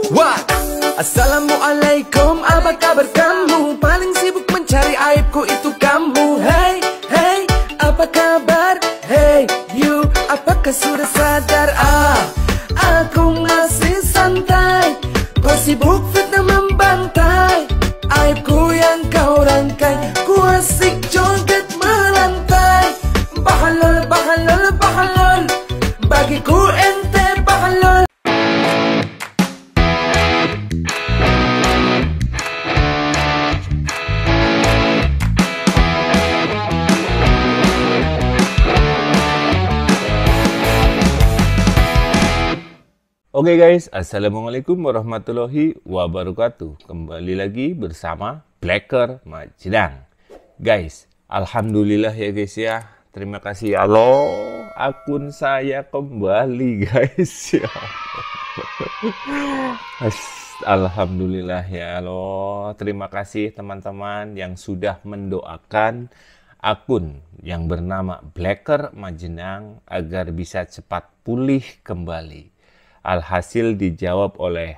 What? Assalamualaikum, apa kabar kamu? Paling sibuk mencari aibku itu kamu. Hey, hey, apa kabar? Hey, you, apakah sudah sadar? Aku masih santai. Kau sibuk fitnah membantai. Aibku yang kau rangkai. Ku asik joget melantai. Bahalol, bahalol, bahalol. Bagiku ente bahalol. Oke guys, Assalamualaikum warahmatullahi wabarakatuh. Kembali lagi bersama Blacker Majedang. Guys, Alhamdulillah ya guys ya. Terima kasih Allah, akun saya kembali guys ya. Alhamdulillah ya Allah. Terima kasih teman-teman yang sudah mendoakan akun yang bernama Blacker Majedang agar bisa cepat pulih kembali. Alhasil dijawab oleh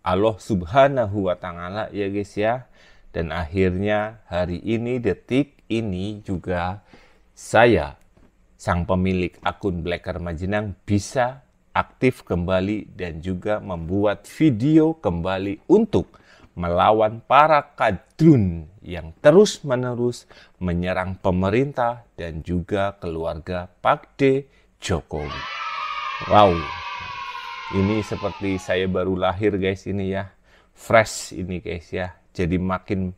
Allah Subhanahu wa Ta'ala ya guys ya. Dan akhirnya hari ini, detik ini juga saya, sang pemilik akun Blacker Majedang, bisa aktif kembali dan juga membuat video kembali untuk melawan para kadrun yang terus-menerus menyerang pemerintah dan juga keluarga Pak D. Jokowi. Wow. Ini seperti saya baru lahir guys ini ya. Fresh ini guys ya. Jadi makin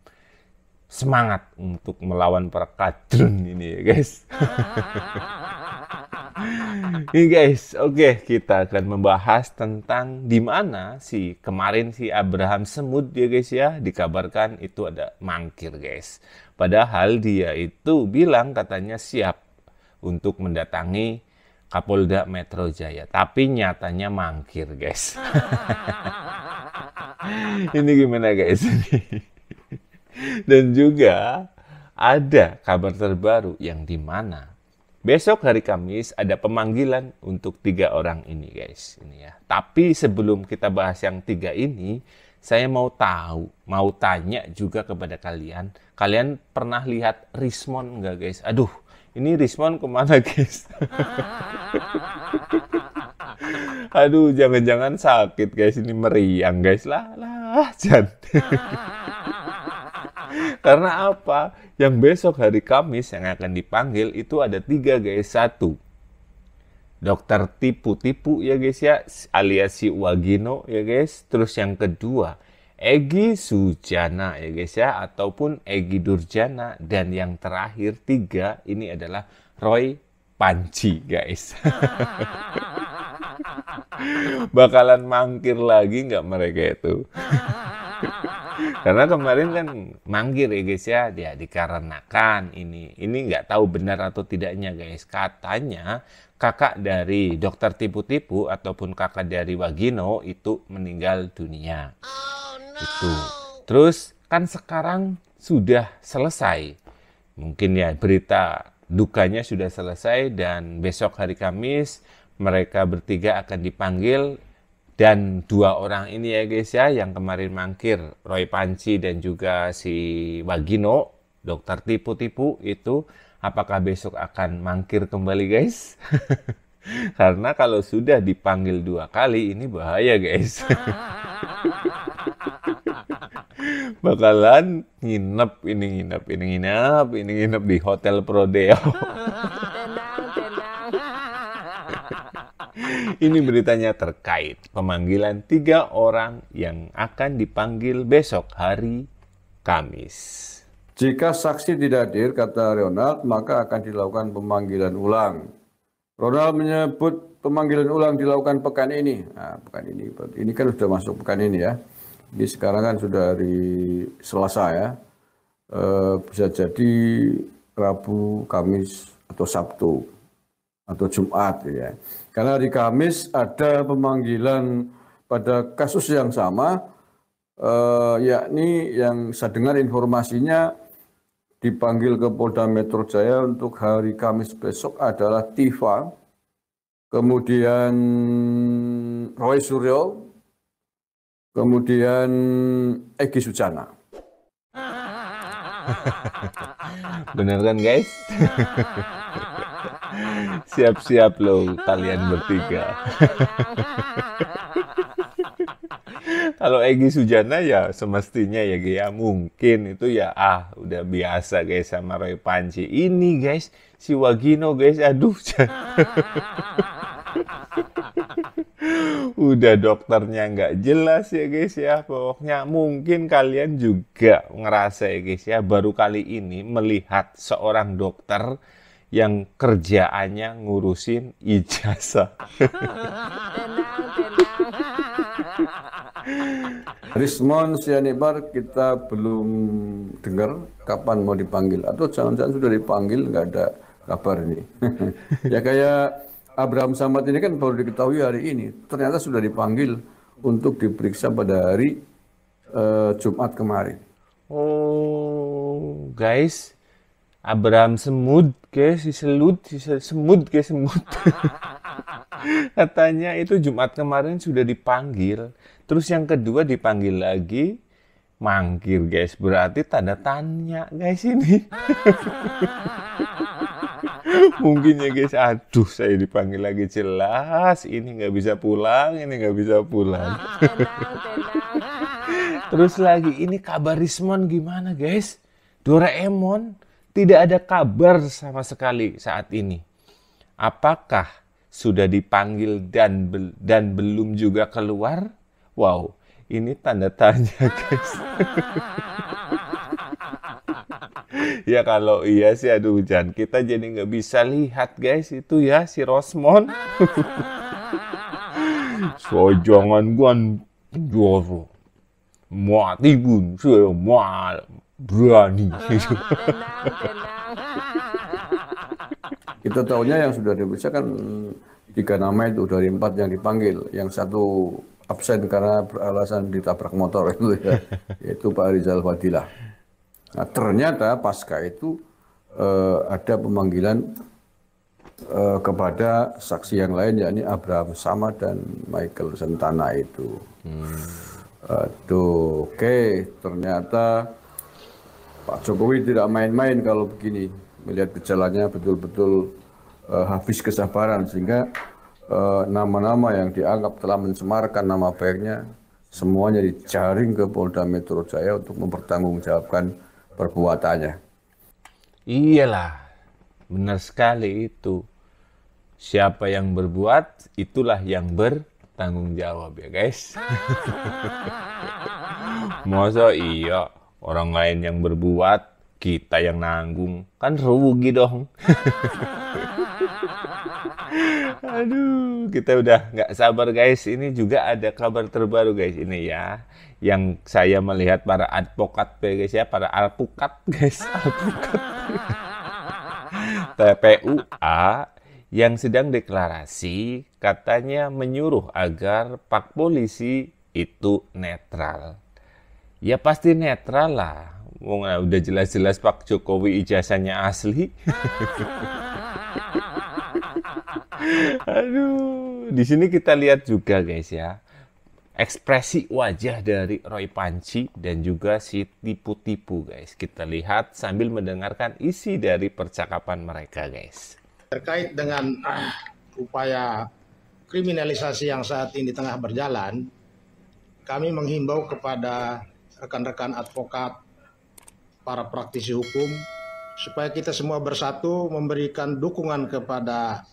semangat untuk melawan para kadrun ini ya guys. Ini guys, oke, kita akan membahas tentang di mana kemarin si Abraham Semut ya guys ya, dikabarkan itu ada mangkir guys. Padahal dia itu bilang katanya siap untuk mendatangi Kapolda Metro Jaya, tapi nyatanya mangkir guys. Ini gimana guys? Dan juga ada kabar terbaru yang dimana besok hari Kamis ada pemanggilan untuk 3 orang ini guys. Ini ya. Tapi sebelum kita bahas yang 3 ini, saya mau tanya juga kepada kalian. Kalian pernah lihat Rismon nggak guys? Aduh, ini Rismon kemana guys? Aduh, jangan-jangan sakit guys. Ini meriang guys. Lah, jangan. Karena apa? Yang besok hari Kamis yang akan dipanggil itu ada 3 guys. 1, dokter tipu-tipu ya guys ya, alias si Wagino ya guys. Terus yang kedua, Egy Sujana ya guys ya, ataupun Egy Durjana. Dan yang terakhir 3 ini adalah Roy Panci guys. Bakalan mangkir lagi nggak mereka itu? Karena kemarin kan mangkir ya guys ya, dia dikarenakan ini nggak tahu benar atau tidaknya guys. Katanya kakak dari dokter tipu-tipu ataupun kakak dari Wagino itu meninggal dunia. Itu. Terus kan sekarang sudah selesai. Mungkin ya berita dukanya sudah selesai dan besok hari Kamis mereka bertiga akan dipanggil. Dan 2 orang ini ya guys ya, yang kemarin mangkir, Roy Panci dan juga si Wagino, dokter tipu-tipu itu, apakah besok akan mangkir kembali guys? Karena kalau sudah dipanggil 2 kali, ini bahaya guys. Bakalan nginep di Hotel Prodeo. Ini beritanya terkait pemanggilan 3 orang yang akan dipanggil besok hari Kamis. Jika saksi tidak hadir, kata Ronald, maka akan dilakukan pemanggilan ulang. Ronald menyebut pemanggilan ulang dilakukan pekan ini. Nah, pekan ini kan sudah masuk pekan ini ya. Ini sekarang kan sudah hari Selasa ya. Bisa jadi Rabu, Kamis, atau Sabtu, atau Jumat ya. Karena hari Kamis ada pemanggilan pada kasus yang sama, yakni yang saya dengar informasinya dipanggil ke Polda Metro Jaya untuk hari Kamis besok adalah Tifa, kemudian Roy Suryo, kemudian Egy Sujana. Bener kan guys? Siap-siap loh kalian bertiga. Kalau Egy Sujana ya semestinya ya mungkin itu ya udah biasa guys sama Roy Panci. Ini guys si Wagino guys, aduh. Udah dokternya nggak jelas ya guys ya. Pokoknya mungkin kalian juga ngerasa ya guys ya, baru kali ini melihat seorang dokter yang kerjaannya ngurusin ijazah. Rismon Sianibar kita belum dengar kapan mau dipanggil, atau jangan-jangan sudah dipanggil nggak ada kabar ini. Ya kayak Abraham Samad ini kan baru diketahui hari ini, ternyata sudah dipanggil untuk diperiksa pada hari Jumat kemarin. Oh guys, Abraham Semud guys, semut guys, semut. Katanya itu Jumat kemarin sudah dipanggil. Terus yang kedua dipanggil lagi, mangkir guys. Berarti tanda tanya guys ini. Mungkin ya guys, aduh saya dipanggil lagi jelas. Ini nggak bisa pulang, ini nggak bisa pulang. Terus lagi, ini kabar Rismon gimana guys? Doraemon tidak ada kabar sama sekali saat ini. Apakah sudah dipanggil dan belum juga keluar? Wow, ini tanda tanya guys. Ya kalau iya sih, aduh Jan, kita jadi nggak bisa lihat guys itu ya si Rosmon. So jangan guan joro, mati pun saya berani. Kita tahunya yang sudah diperiksa kan 3 nama itu dari 4 yang dipanggil, yang 1 absen karena beralasan ditabrak motor itu ya, yaitu Pak Rizal Fadilah. Nah, ternyata pasca itu ada pemanggilan kepada saksi yang lain, yakni Abraham Samad dan Michael Sentana itu. Oke, ternyata Pak Jokowi tidak main-main kalau begini, melihat gejalanya betul-betul habis kesabaran, sehingga nama-nama yang dianggap telah mencemarkan nama baiknya semuanya dijaring ke Polda Metro Jaya untuk mempertanggungjawabkan perbuatannya. Iyalah, benar sekali itu. Siapa yang berbuat, itulah yang bertanggung jawab ya guys. Masa iya orang lain yang berbuat, kita yang nanggung, kan rugi dong. Aduh, kita udah nggak sabar guys. Ini juga ada kabar terbaru guys ini ya, yang saya melihat para advokat guys ya, para alpukat guys, alpukat TPUA yang sedang deklarasi, katanya menyuruh agar Pak Polisi itu netral. Ya pasti netral lah. Udah jelas-jelas Pak Jokowi ijazahnya asli. Aduh, di sini kita lihat juga guys ya, ekspresi wajah dari Roy Panci dan juga si tipu-tipu guys. Kita lihat sambil mendengarkan isi dari percakapan mereka guys. Terkait dengan upaya kriminalisasi yang saat ini tengah berjalan, kami menghimbau kepada rekan-rekan advokat, para praktisi hukum, supaya kita semua bersatu memberikan dukungan kepada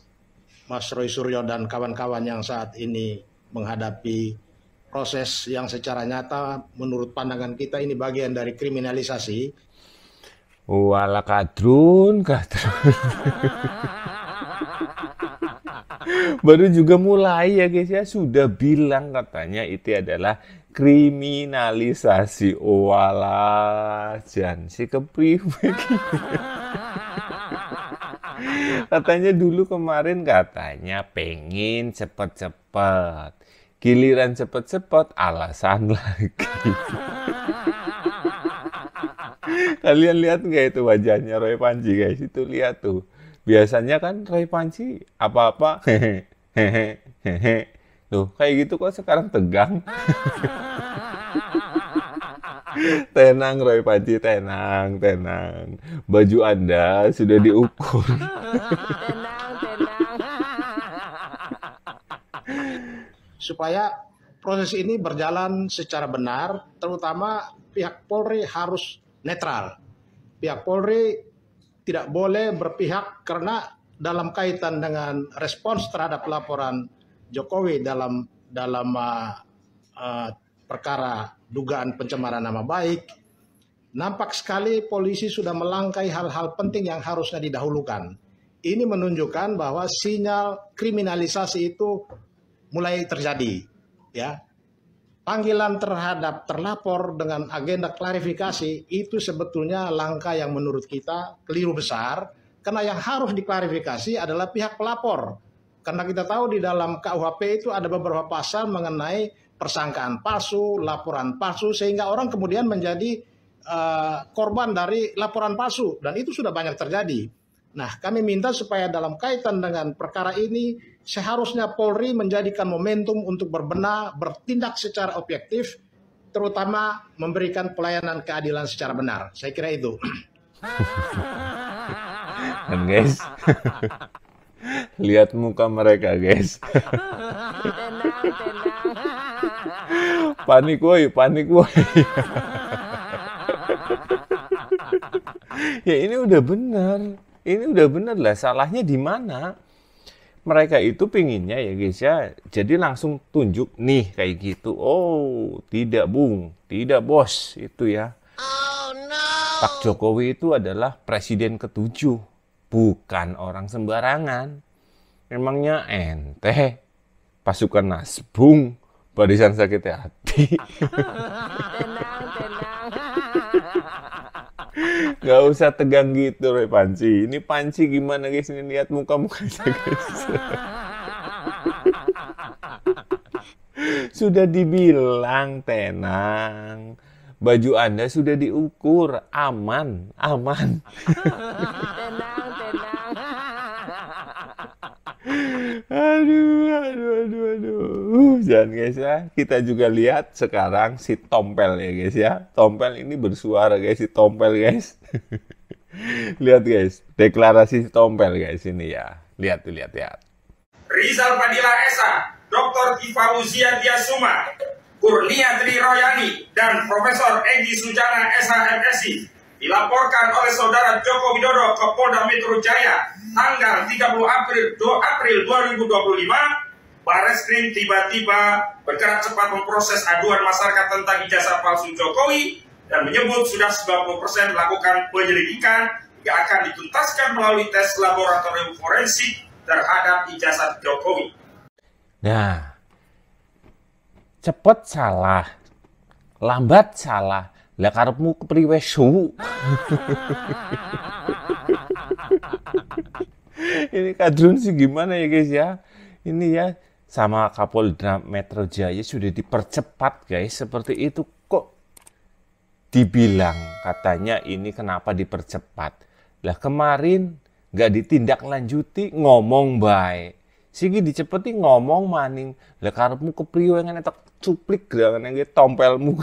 Mas Roy Suryo dan kawan-kawan yang saat ini menghadapi proses yang secara nyata menurut pandangan kita ini bagian dari kriminalisasi. Wala kadrun. Baru juga mulai ya guys ya, sudah bilang katanya itu adalah kriminalisasi. Wala jan si kepriwe. Katanya dulu kemarin katanya pengen cepet-cepet, giliran cepet-cepet alasan lagi. Kalian lihat nggak itu wajahnya Roy Panci guys? Itu lihat tuh. Biasanya kan Roy Panci apa-apa hehehe. Loh, kayak gitu kok sekarang tegang? Tenang Roy Panji, tenang, tenang. Baju Anda sudah diukur. Supaya proses ini berjalan secara benar, terutama pihak Polri harus netral. Pihak Polri tidak boleh berpihak karena dalam kaitan dengan respons terhadap laporan Jokowi dalam perkara dugaan pencemaran nama baik, nampak sekali polisi sudah melangkai hal-hal penting yang harusnya didahulukan. Ini menunjukkan bahwa sinyal kriminalisasi itu mulai terjadi, ya. Panggilan terhadap terlapor dengan agenda klarifikasi itu sebetulnya langkah yang menurut kita keliru besar, karena yang harus diklarifikasi adalah pihak pelapor. Karena kita tahu di dalam KUHP itu ada beberapa pasal mengenai persangkaan palsu, laporan palsu, sehingga orang kemudian menjadi korban dari laporan palsu, dan itu sudah banyak terjadi. Nah, kami minta supaya dalam kaitan dengan perkara ini, seharusnya Polri menjadikan momentum untuk berbenah, bertindak secara objektif, terutama memberikan pelayanan keadilan secara benar. Saya kira itu. Dan guys, lihat muka mereka guys. Panik woi, panik woi. Ya ini udah benar. Ini udah benar lah, salahnya di mana? Mereka itu pinginnya ya guys ya, jadi langsung tunjuk nih kayak gitu. Oh, tidak Bung, tidak bos, itu ya. Oh, no. Pak Jokowi itu adalah presiden ke-7, bukan orang sembarangan. Emangnya ente pasukan Nasbung, barisan sakit hati. Gak usah tegang gitu Roy Panji. Ini Panji gimana guys, ini lihat muka-mukanya guys. Sudah dibilang tenang, baju Anda sudah diukur, aman, aman. Aduh. Jangan guys ya. Kita juga lihat sekarang si Tompel ya guys ya. Tompel ini bersuara guys, si Tompel guys. Lihat guys, deklarasi si Tompel guys ini ya. Lihat. Rizal Fadila Esa, Dr. Kifauzia Diasuma, Kurnia Tri Royani, dan Profesor Egy Sujana SHMSI dilaporkan oleh Saudara Joko Widodo ke Polda Metro Jaya tanggal 30 April 2025. Bareskrim tiba-tiba bergerak cepat memproses aduan masyarakat tentang ijazah palsu Jokowi dan menyebut sudah 90% melakukan penyelidikan yang akan dituntaskan melalui tes laboratorium forensik terhadap ijazah Jokowi. Nah, cepet salah, lambat salah, lah karepmu kepriwe su. Ini kadrun sih gimana ya guys ya? Ini ya sama Kapolda Metro Jaya sudah dipercepat guys, seperti itu kok dibilang katanya ini kenapa dipercepat. Lah kemarin nggak ditindaklanjuti ngomong baik. Sigi dicepeti ngomong maning. Lah karepmu kepriwe ngene tak cuplik gerangan nge tompelmu.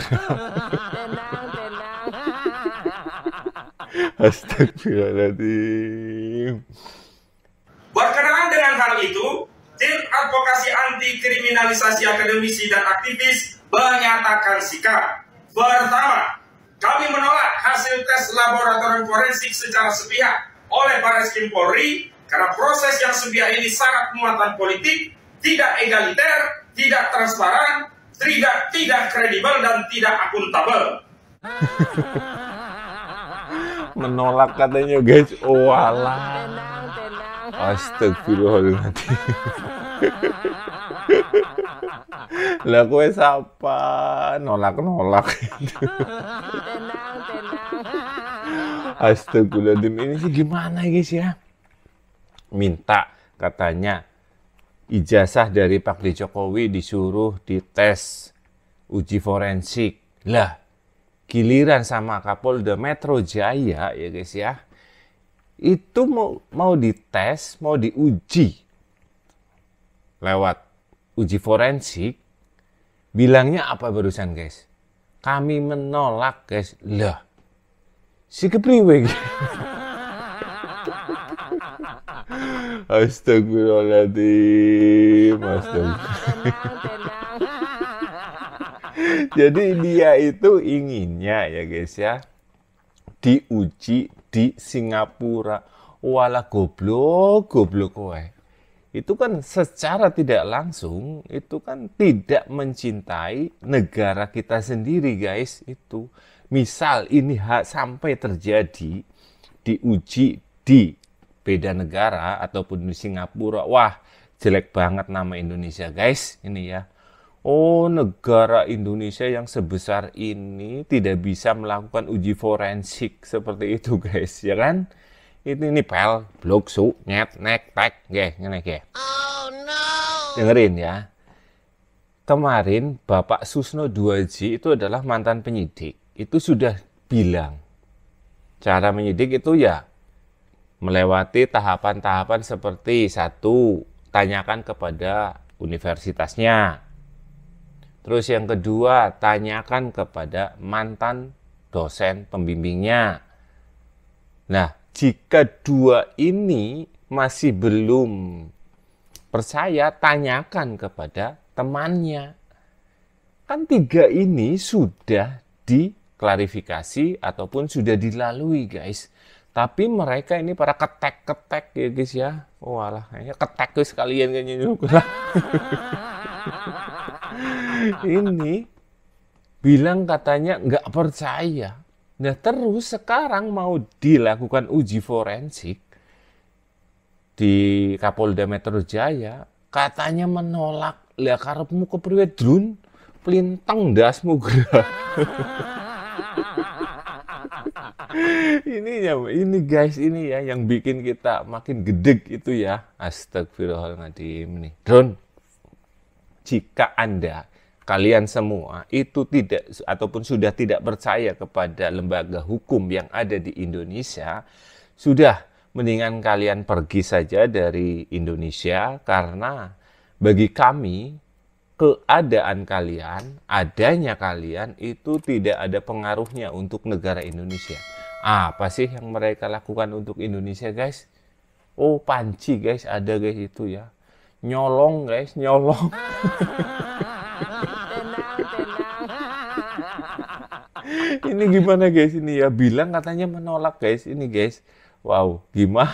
Astagfirullahaladzim. Berkenaan dengan hal itu, Tim Advokasi Anti Kriminalisasi Akademisi dan Aktivis menyatakan sikap. Pertama, kami menolak hasil tes laboratorium forensik secara sepihak oleh Bareskrim Polri karena proses yang sepihak ini sangat muatan politik, tidak egaliter, tidak transparan, tidak kredibel dan tidak akuntabel. Menolak katanya guys. Oh alah. Astagfirullahaladzim. Lah kowe sapa nolak. Astagfirullahaladzim, ini sih gimana guys ya? Minta katanya ijazah dari Pak Jokowi disuruh dites uji forensik. Lah, giliran sama Kapolda Metro Jaya ya guys ya. Itu mau dites, mau diuji lewat uji forensik, bilangnya apa barusan guys? Kami menolak guys. Lah, si kepriwe. Astagfirullahaladzim. Jadi dia itu inginnya ya guys ya, diuji di Singapura. Walah goblok kowe. Itu kan secara tidak langsung, itu kan tidak mencintai negara kita sendiri guys. Itu misal ini sampai terjadi diuji di beda negara ataupun di Singapura, wah jelek banget nama Indonesia guys ini ya. Oh, negara Indonesia yang sebesar ini tidak bisa melakukan uji forensik seperti itu guys, ya kan? Ini pel, blok, su, nyet, nek, tek, ngene ge. Oh no. Dengerin ya. Kemarin Bapak Susno Duaji itu adalah mantan penyidik. Itu sudah bilang cara menyidik itu ya melewati tahapan-tahapan seperti satu, tanyakan kepada universitasnya. Terus yang kedua, tanyakan kepada mantan dosen pembimbingnya. Nah, jika dua ini masih belum percaya, tanyakan kepada temannya. Kan tiga ini sudah diklarifikasi ataupun sudah dilalui guys. Tapi mereka ini para ketek-ketek ya guys ya. Oh alah, kayaknya ketek guys sekalian kayaknya juga. Ini bilang katanya nggak percaya. Nah terus sekarang mau dilakukan uji forensik di Kapolda Metro Jaya, katanya menolak. Lah karepmu kepriwe drun plinteng dasmu gerak. Ini guys, ini ya yang bikin kita makin gedeg itu ya. Astagfirullahaladzim nih. Drone, jika kalian semua itu tidak ataupun sudah tidak percaya kepada lembaga hukum yang ada di Indonesia, sudah mendingan kalian pergi saja dari Indonesia, karena bagi kami keadaan kalian, adanya kalian itu tidak ada pengaruhnya untuk negara Indonesia. Apa sih yang mereka lakukan untuk Indonesia guys? Oh panci guys, ada guys itu ya. Nyolong guys, nyolong. Ini gimana guys ini ya, bilang katanya menolak guys ini guys. Wow, gimana?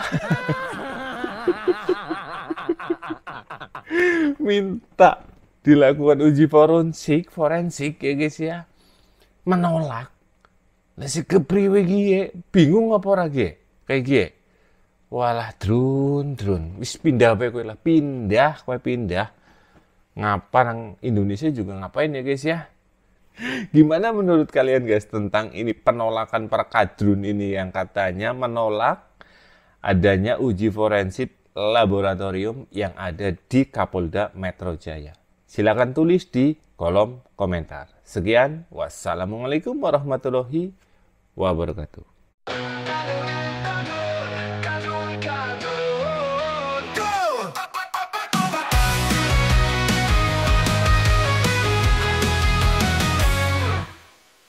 Minta dilakukan uji forensik ya guys ya, menolak. Nasi kepriwe gie, bingung apa ora gie? Kayak gie. Walah drun, wis pindah kowe lah, pindah. Ngapa nang Indonesia juga ngapain ya guys ya? Gimana menurut kalian guys tentang ini penolakan para kadrun ini yang katanya menolak adanya uji forensik laboratorium yang ada di Kapolda Metro Jaya? Silakan tulis di kolom komentar. Sekian, wassalamualaikum warahmatullahi wabarakatuh.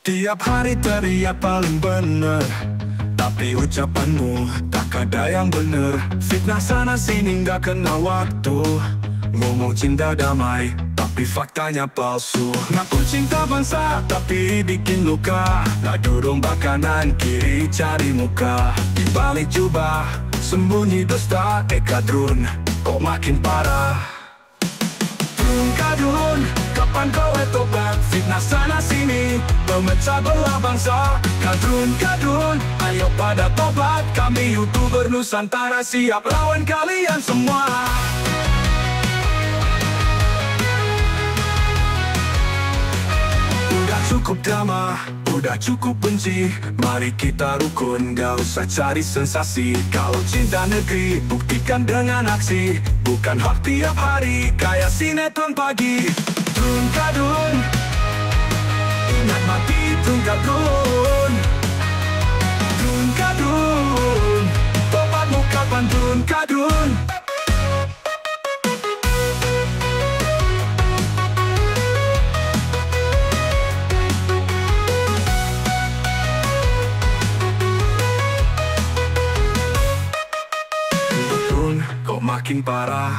Tiap hari teriak paling bener, tapi ucapanmu tak ada yang bener. Fitnah sana sini nggak kenal waktu, ngomong cinta damai tapi faktanya palsu. Ngaku cinta bangsa tapi bikin luka, ngadu domba kanan kiri cari muka. Di balik jubah sembunyi dusta, kadrun kok makin parah. Drun kadrun, kapan kau tobat? Fitnah sana sini memecah belah bangsa. Kadrun, ayo pada tobat. Kami YouTuber Nusantara siap lawan kalian semua. Udah cukup drama, udah cukup benci. Mari kita rukun, gak usah cari sensasi. Kalau cinta negeri, buktikan dengan aksi. Bukan hak tiap hari, kayak sinetron pagi. Drun kadrun, ingat mati drun kadrun. Drun kadrun, tobatmu kapan drun kadrun? makin parah.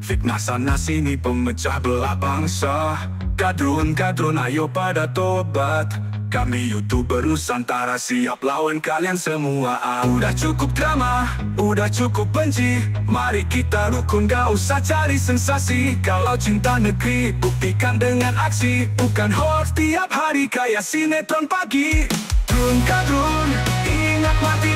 Fitnah sana sini pemecah belah bangsa. Kadrun ayo pada tobat. Kami YouTuber Nusantara siap lawan kalian semua. Udah cukup drama, udah cukup benci. Mari kita rukun, gak usah cari sensasi. Kalau cinta negeri, buktikan dengan aksi. Bukan hoax tiap hari kayak sinetron pagi. Kadrun, ingat mati